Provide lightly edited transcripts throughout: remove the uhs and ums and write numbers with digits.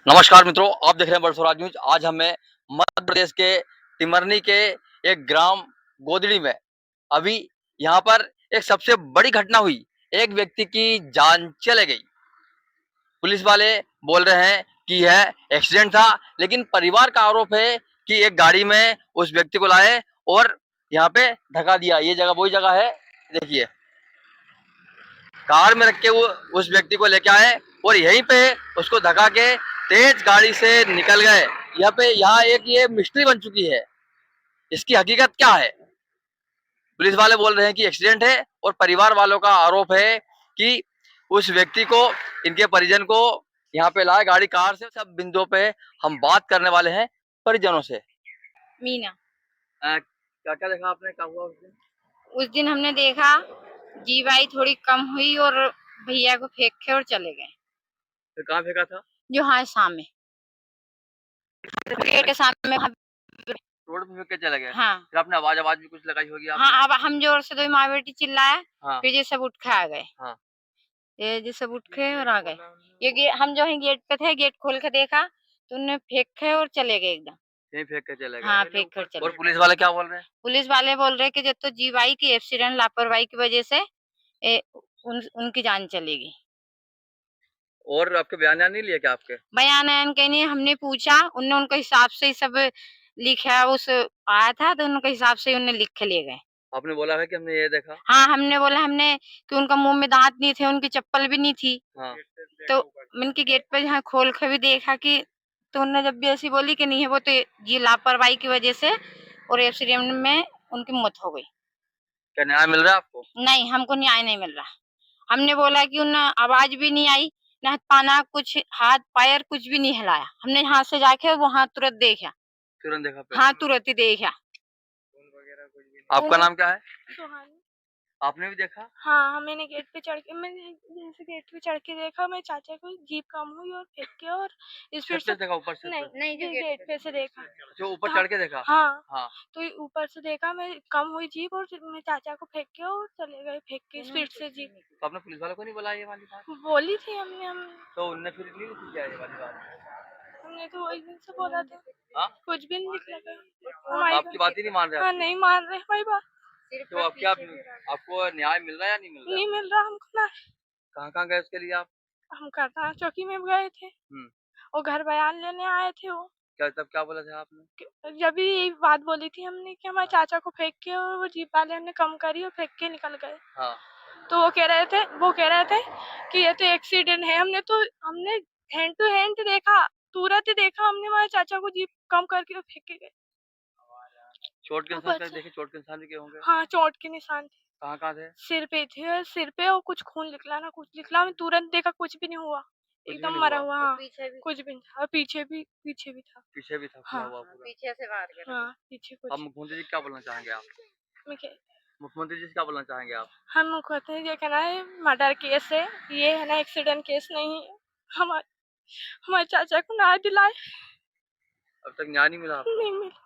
नमस्कार मित्रों, आप देख रहे हैं बरसोराज न्यूज। आज हमें मध्य प्रदेश के टिमरनी के एक ग्राम गोदड़ी में अभी यहाँ पर एक सबसे बड़ी घटना हुई। एक व्यक्ति की जान चले गई। पुलिस वाले बोल रहे हैं कि यह एक्सीडेंट था, लेकिन परिवार का आरोप है कि एक गाड़ी में उस व्यक्ति को लाए और यहाँ पे धक्का दिया। ये जगह वही जगह है, देखिए कार में रख के वो उस व्यक्ति को लेके आए और यहीं पे उसको धक्का के तेज गाड़ी से निकल गए। यहाँ एक ये मिस्ट्री बन चुकी है। इसकी हकीकत क्या है? पुलिस वाले बोल रहे हैं कि एक्सीडेंट है और परिवार वालों का आरोप है कि उस व्यक्ति को, इनके परिजन को यहाँ पे लाए गाड़ी कार से। सब बिंदुओं पे हम बात करने वाले हैं परिजनों से। मीना, क्या क्या देखा आपने, क्या हुआ उस दिन? उस दिन हमने देखा जीवाई थोड़ी कम हुई और भैया को फेंक के और चले गए। फिर कहाँ फेंका था? जो हाँ सामने गेट के सामने रोड पे फेंक के चले गए। हाँ फिर आपने आवाज आवाज भी कुछ लगाई होगी आपने? हाँ, अब हम जोर से दो माँ बेटी चिल्लाया। हाँ। फिर ये सब उठ के आ गए। हाँ। ये सब उठ के और आ गए। हम जो है गेट पे थे, गेट खोल के देखा तो उन्हें फेंक के और चले गए एकदम। यहीं फेंक के चले गए। हाँ, फेंक कर चले और गए। पुलिस वाले क्या बोल रहे हैं? पुलिस वाले बोल रहे कि जब तो जीवाई की एक्सीडेंट लापरवाही की वजह से उनकी जान चलेगी। और आपके बयान नहीं लिए क्या आपके? बयान के नहीं, हमने पूछा, उनने उनके हिसाब से ही सब लिखा। उस आया था तो उनके हिसाब से उन्हें लिख के ले गए। आपने बोला है कि हमने ये देखा? हाँ, हमने बोला हमने कि उनका मुंह में दांत नहीं थे, उनकी चप्पल भी नहीं थी। हाँ। तो उनके गेट पर यहाँ खोल के भी देखा कि, तो उन्होंने जब भी ऐसी बोली कि नहीं है, वो तो ये लापरवाही की वजह से और एक्सीडेंट में उनकी मौत हो गई। क्या न्याय मिल रहा है आपको? नहीं, हमको न्याय नहीं मिल रहा। हमने बोला कि उन्हें आवाज भी नहीं आई, ना पाना कुछ, हाथ पैर कुछ भी नहीं हिलाया। हमने हाथ से जाके वहां तुरंत देखा। तुरंत देखा? हाँ, तुरंत ही देखा। आपका नाम क्या है? सुहानी। आपने भी देखा? हाँ, मैंने गेट पे चढ़ के, मैंने जैसे गेट पे चढ़ के देखा, मेरे चाचा को जीप कम हुई और फेंक के और स्पीड से देखा ऊपर से? नहीं, जो गेट पे से देखा। जो ऊपर हाँ, चढ़ के देखा? हाँ, हाँ। तो ऊपर से देखा, मैं कम हुई जीप और मेरे चाचा को फेंक के और चले गए, फेंक के स्पीड से जीप। तो आपने पुलिस वालों को नहीं बोला ये वाली बात? बोली थी हमने, तो उनने फिर नहीं लिखी क्या ये वाली बात? हमने तो वही दिन से बोला था। हाँ? कुछ भी नहीं निकला आपकी बात ही नहीं मान रहे? हाँ, नहीं मान रहे हमारी बात। तो अब क्या आपको न्याय मिल रहा है या नहीं मिल रहा? नहीं मिल रहा हमको ना। कहाँ कहाँ गए उसके लिए आप? हम करता चौकी में गए थे और घर बयान लेने आए थे। वो क्या तब क्या बोला था आपने? जब भी यही बात बोली थी हमने कि हमारे चाचा को फेंक के, और वो जीप वाले ने कम करी और फेंक के निकल गए। हाँ। तो वो कह रहे थे कि ये तो एक्सीडेंट है। हमने हैंड टू हैंड देखा, तुरंत ही देखा हमने, हमारे चाचा को जीप कम करके फेंक के गए। चोट के निशान देखे? चोट के निशान के होंगे? हाँ, चोट के निशान थे। कहाँ कहाँ थे? सिर पे थे, सिर पे, और कुछ खून निकला ना कुछ निकला। मैं तुरंत देखा, कुछ भी नहीं हुआ, एकदम मरा हुआ। हाँ, कुछ भी नहीं था। पीछे भी था। पीछे भी था? हाँ, हुआ पूरा? पीछे से वार कर। हाँ, पीछे कुछ। अब मुख्यमंत्री जी क्या बोलना चाहेंगे आप? मुख्यमंत्री जी से क्या बोलना चाहेंगे आप? हम मुख्यमंत्री जी कहना है, मर्डर केस है ये, है ना, एक्सीडेंट केस नहीं है। हमारे चाचा को न्याय दिलाए। अब तक न्याय नहीं मिला आपको? नहीं मिला।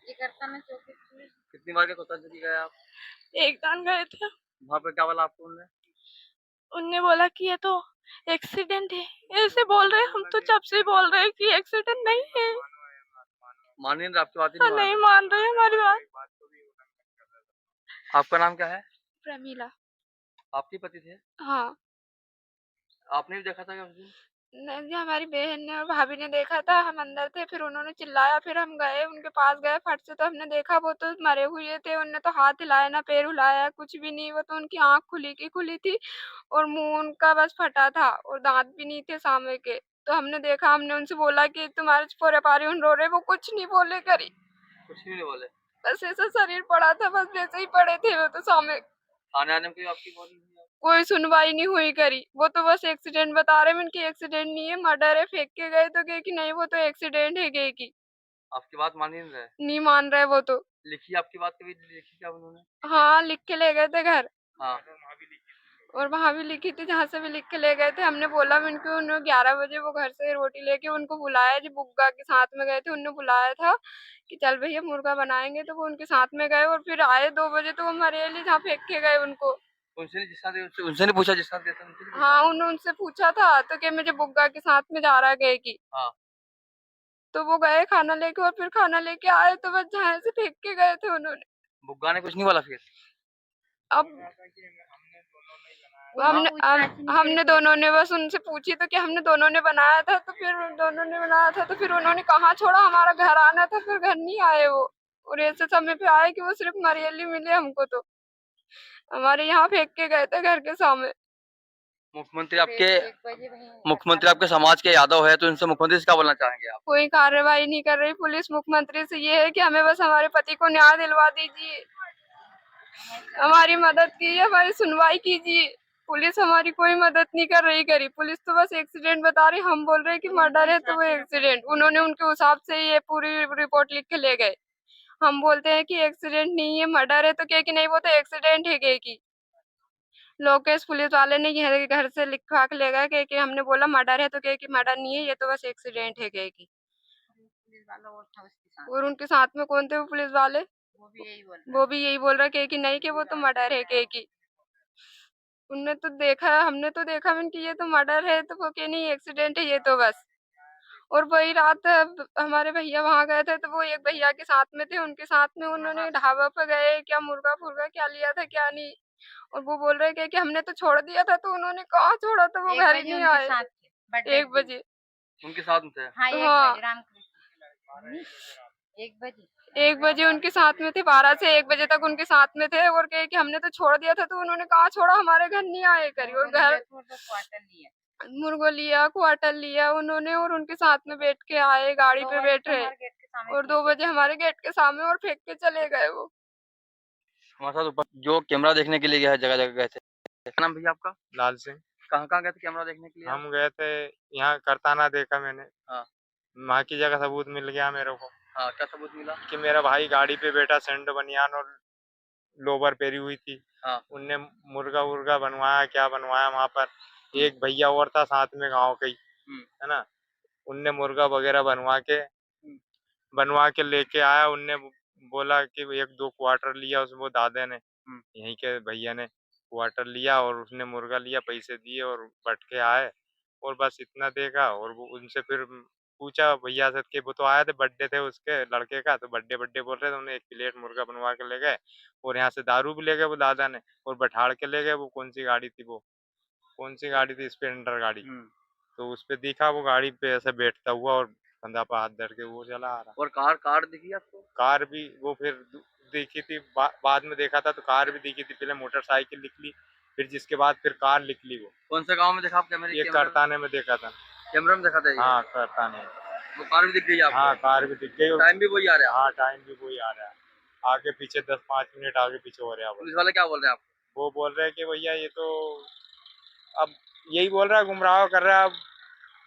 कितनी बार के कोतांजलि गए आप? एक दान गए थे। वहाँ पे क्या बोला आपको उन्होंने? उनने बोला कि ये तो एक्सीडेंट है, ऐसे बोल रहे। हम तो जब से बोल रहे हैं कि एक्सीडेंट नहीं है। मान नहीं रहे आपकी बात? ही नहीं मान रहे हमारी बात। आपका नाम क्या है? प्रमीला। आपके पति थे? हाँ। आपने भी देखा था क्या उस दिन? नहीं, हमारी बहन ने और भाभी ने देखा था। हम अंदर थे, फिर उन्होंने चिल्लाया, फिर हम गए उनके पास, गए फट से, तो हमने देखा वो तो मरे हुए थे। उनने तो हाथ हिलाया ना पैर हिलाया, कुछ भी नहीं। वो तो उनकी आंख खुली थी और मुंह उनका बस फटा था और दांत भी नहीं थे सामने के। तो हमने देखा, हमने उनसे बोला कि तुम्हारे पूरे पारी रो रहे, वो कुछ नहीं बोले करी, कुछ भी नहीं बोले? बस ऐसा शरीर पड़ा था, बस वैसे ही पड़े थे वो तो सामने। थाने आने में कोई आपकी बात नहीं हुई? कोई सुनवाई नहीं हुई करी। वो तो बस एक्सीडेंट बता रहे हैं, उनकी एक्सीडेंट नहीं है, मर्डर है। फेंक के गए तो गए कि नहीं, वो तो एक्सीडेंट है गए की। आपकी बात मान ही नहीं रहे? नहीं मान रहे वो तो। लिखी आपकी बात कभी लिखी क्या उन्होंने? हाँ, लिख के ले गए थे घर। हाँ। और वहां भी लिखी थी, जहाँ से भी लिख के ले गए थे। हमने बोला उनको, उन्होंने 11 बजे वो घर से रोटी लेके उनको बुलाया, जो बुग्गा के साथ में गए थे, उन्होंने बुलाया था कि चल भैया मुर्गा बनाएंगे, तो वो उनके साथ में गए और फिर आए 2 बजे तो वो मरेली जहाँ फेंक के गए उनको। उनसे नहीं पूछा जिस साथ गए थे, उनसे नहीं पूछा? हाँ उनसे पूछा था तो कि मुझे बुग्गा के साथ में जा रहा गए की। हाँ। तो वो गए खाना लेके और फिर खाना लेके आए तो बस झांसे से फेंक के गए थे उन्होंने। बुग्गा ने कुछ नहीं बोला फिर? अब हमने दोनों ने बस उनसे पूछी तो कि हमने दोनों ने बनाया था, तो फिर दोनों ने बनाया था तो फिर उन्होंने कहाँ छोड़ा, हमारा घर आना था, फिर घर नहीं आए वो। और ऐसे समय पे आए कि वो सिर्फ मरियली मिले हमको, तो हमारे यहाँ फेंक के गए थे घर के सामने। मुख्यमंत्री आपके समाज के यादव है, तो इनसे मुख्यमंत्री से क्या बोलना चाहेंगे आप? कोई कार्रवाई नहीं कर रही पुलिस। मुख्यमंत्री से ये है कि हमें बस हमारे पति को न्याय दिलवा दीजिए, हमारी मदद कीजिए, हमारी सुनवाई कीजिए। पुलिस हमारी कोई मदद नहीं कर रही। करी पुलिस तो बस एक्सीडेंट बता रही, हम बोल रहे हैं कि मर्डर है तो वो एक्सीडेंट। उन्होंने उनके हिसाब से ये पूरी रिपोर्ट लिख के ले गए। हम बोलते हैं कि एक्सीडेंट नहीं है मर्डर है, तो कहे कि नहीं वो तो एक्सीडेंट है। कहे कि लोकेश पुलिस वाले ने घर से लिखवा के ले गए, कहे कि हमने बोला मर्डर है तो कहे कि मर्डर नहीं है, ये तो बस एक्सीडेंट है। कहे कि और उनके साथ में कौन थे वो पुलिस वाले, वो भी यही बोल रहा है कि नहीं कि वो तो मर्डर है। कहे कि उनने तो देखा, हमने तो देखा मैंने कि ये तो मर्डर है, तो वो कि नहीं एक्सीडेंट है ये तो बस। और वही रात हमारे भैया वहां गए थे, तो वो एक भैया के साथ में थे, उनके साथ में उन्होंने ढाबा पे गए, क्या मुर्गा फुर्गा क्या लिया था क्या नहीं। और वो बोल रहे कि हमने तो छोड़ दिया था, तो उन्होंने कहाँ छोड़ा था, वो घर ही नहीं आए। 1 बजे उनके साथ में थे? हाँ 1 बजे उनके साथ में थे, 12 से 1 बजे तक उनके साथ में थे। और कहे कि हमने तो छोड़ दिया था, तो उन्होंने कहाँ छोड़ा, हमारे घर नहीं आए। करी और घर मुर्गो लिया, क्वार्टर लिया उन्होंने, और उनके साथ में बैठ के आए, गाड़ी पे बैठ रहे, और 2 बजे हमारे गेट के सामने और फेंक के चले गए वो। हमारे साथ ऊपर जो कैमरा देखने के लिए गया है, जगह जगह गए थे। क्या नाम भैया आपका? लाल सिंह। कहाँ कहाँ गए थे कैमरा देखने के लिए? हम गए थे यहाँ करताना, देखा मैंने। हाँ। वहाँ की जगह सबूत मिल गया मेरे को हाँ, क्या सबूत मिला? कि मेरा भाई गाड़ी पे बैठा, सैंडो बनियान और लोवर पहरी हुई थी। हाँ। उनने मुर्गा वुर्गा बनवाया, क्या बनवाया वहाँ पर। एक भैया और था साथ में गाँव का ही, है ना। उनने मुर्गा वगैरह बनवा के लेके आया। उनने बोला कि 1-2 क्वार्टर लिया उस वो दादे ने, यहीं के भैया ने क्वार्टर लिया, और उसने मुर्गा लिया, पैसे दिए और बट के आए। और बस इतना देखा। और वो उनसे फिर पूछा भैया से कि वो तो आए थे, बर्थडे थे उसके लड़के का, तो बर्थडे बोल रहे थे। उन्हें 1 प्लेट मुर्गा बनवा के ले गए, और यहाँ से दारू भी ले गए वो दादा ने, और बैठाड़ के ले गए। वो कौन सी गाड़ी थी, वो कौन सी गाड़ी थी, स्प्लेंडर गाड़ी। तो उस पे दिखा वो गाड़ी पे ऐसे बैठता हुआ, और कंधा पे हाथ धर के वो चला आ रहा। और कार दिखी आपको? कार भी वो फिर दिखी थी, बाद में देखा था तो कार भी दिखी थी। पहले मोटरसाइकिल निकली, फिर जिसके बाद फिर कार निकली। वो कौन से गांव में देखा आप कैमरे? ये करताने में देखा था। कैमरा में देखा था ये? हाँ करताने। वो कार भी दिख गई आपको? हाँ कार भी दिख गई। टाइम भी वही आ रहा है? हाँ टाइम भी वही आ रहा है, आगे पीछे 10-5 मिनट आगे पीछे हो रहा है। पुलिस वाले क्या बोल रहे हैं आपको? वो बोल रहे हैं कि भैया ये तो अब यही बोल रहा है, गुमराह कर रहा है। अब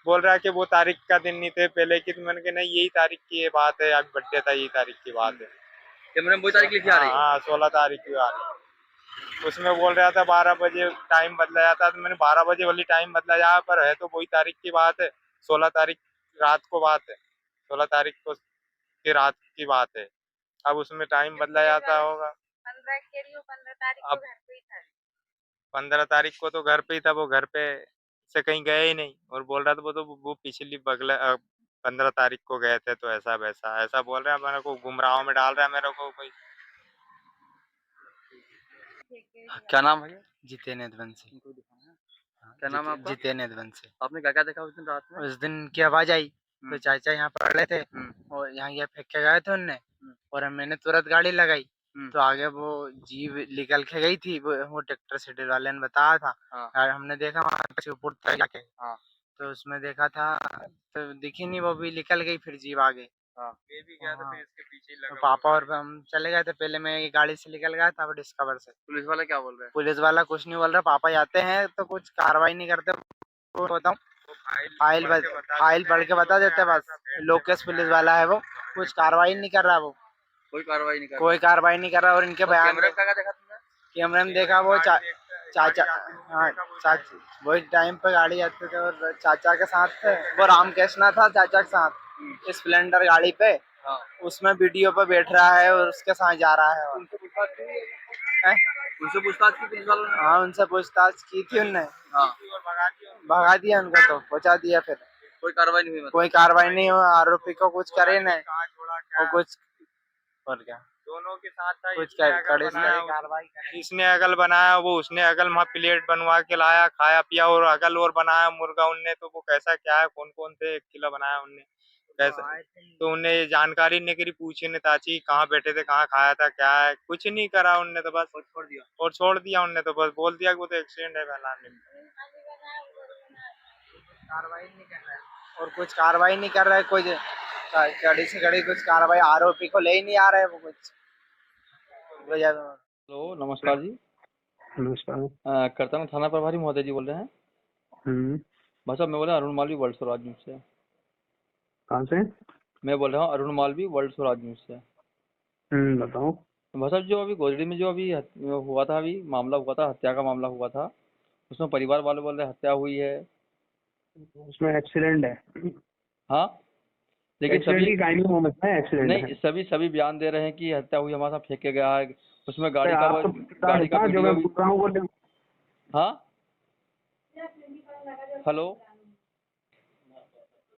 बोल रहा है कि वो तारीख का दिन नहीं थे पहले की, तो मैंने कहा नहीं यही तारीख की ये बात है, आज बर्थडे था, यही तारीख की बात है। कैमरे में वही तारीख लिखी आ रही है? हाँ 16 तारीख की आ रही है। उसमें बोल रहा था 12 बजे टाइम बदला जाता, तो मैंने 12 बजे वाली टाइम बदला जा, पर है तो वही तारीख की बात है। 16 तारीख रात को बात है, 16 तारीख को की रात की बात है। अब उसमें टाइम बदला जाता होगा। 15 तारीख को तो घर पे ही था, वो घर पे से कहीं गया ही नहीं। और बोल रहा था वो पिछली 15 तारीख को गए थे, तो ऐसा वैसा ऐसा बोल रहा है, मेरे को गुमराह में डाल रहा है मेरे को कोई। क्या नाम है? जितेन यदुवंशी। क्या नाम है आपका? जितेन यदुवंशी। आपने क्या क्या देखा उस दिन रात में? उस दिन की आवाज आई तो चाचा यहाँ पड़ रहे थे, और यहाँ ये फेंक के गए थे उनने, और मैंने तुरंत गाड़ी लगाई। तो आगे वो जीप निकल के गई थी, वो ट्रैक्टर से वाले ने बताया था। और हमने देखा वहाँ ऊपर जाके, तो उसमें देखा था तो दिखी नहीं, वो भी निकल गई फिर जीप आगे। मैं भी गया था, फिर इसके पीछे ही लगा। पापा और हम चले गए थे, पहले मैं ये गाड़ी से निकल गया था डिस्कवर से। पुलिस वाले क्या बोल रहे हैं? पुलिस वाला कुछ नहीं बोल रहा, पापा जाते हैं तो कुछ कार्रवाई नहीं करते। बताऊं, फाइल पढ़ के बता देते बस। लोकेश पुलिस वाला है, वो कुछ कार्रवाई नहीं कर रहा, वो कोई कार्रवाई नहीं कर कोई कार्रवाई नहीं कर रहा। और इनके बयान कैमरे में क्या देखा तुमने? कैमरे में देखा वो चाचा, हाँ चाचा वही टाइम पे गाड़ी जाते थे, और चाचा के साथ थे, वो राम कृष्णा था चाचा के साथ स्प्लेंडर गाड़ी पे। उसमें वीडियो पे बैठ रहा है और उसके साथ जा रहा है। उनसे पूछताछ की पुलिस वालों ने? हाँ उनसे पूछताछ की थी उनने, हाँ, भगा दिया उनको, तो पहुंचा दिया। फिर कोई कार्रवाई नहीं हुई मतलब? कोई कार्रवाई नहीं हुआ, आरोपी को कुछ करे नहीं और कुछ, और क्या दोनों के साथ था, कुछ इसने अगल कड़ी से बनाया, कड़ी कार्रवाई करे। इसने अगल बनाया, वो उसने अगल वहाँ प्लेट बनवा के लाया, खाया पिया, और अगल और बनाया मुर्गा उनने। तो वो कैसा क्या है, कौन कौन थे, 1 किलो बनाया उनने कैसा, तो उन्हें ये जानकारी नहीं करी, पूछी नहीं ताची कहाँ बैठे थे, कहाँ खाया था, क्या है, कुछ नहीं करा उनने, तो बस छोड़ दिया उनने, तो बस बोल दिया कि वो तो एक्सीडेंट है फैलाने में। कार्रवाई नहीं कर रहा है और कुछ कार्रवाई नहीं कर रहा है, कुछ कड़ी से कड़ी कुछ कार्रवाई, आरोपी को ले ही नहीं आ रहा है वो कुछ वजह। हेलो, नमस्कार जी। नमस्कार। करताना थाना प्रभारी महोदय जी बोल रहे हैं? भाई साहब, मैं बोल रहा हूँ अरुण मालवी, वर्ल्ड स्वराज न्यूज से। कहाँ से? मैं बोल रहा हूँ अरुण मालवी, वर्ल्ड स्वराज न्यूज से। बताओ। भाई साहब, जो अभी गोदड़ी में जो अभी हुआ था, अभी मामला हुआ था, हत्या का मामला हुआ था, उसमें परिवार वाले बोल रहे हत्या हुई है। उसमें एक्सीडेंट है। हाँ, लेकिन एक्सीडेंट सभी की गायनी मोहम्मद में एक्सीडेंट नहीं, है। सभी बयान दे रहे हैं कि हत्या हुई, हमारे साथ फेंक के गया है। उसमें गाड़ी का आपको पता गाड़ी का होगा जो वीडियो मैं भी। बोल रहा हूँ, बोले हाँ, हेलो।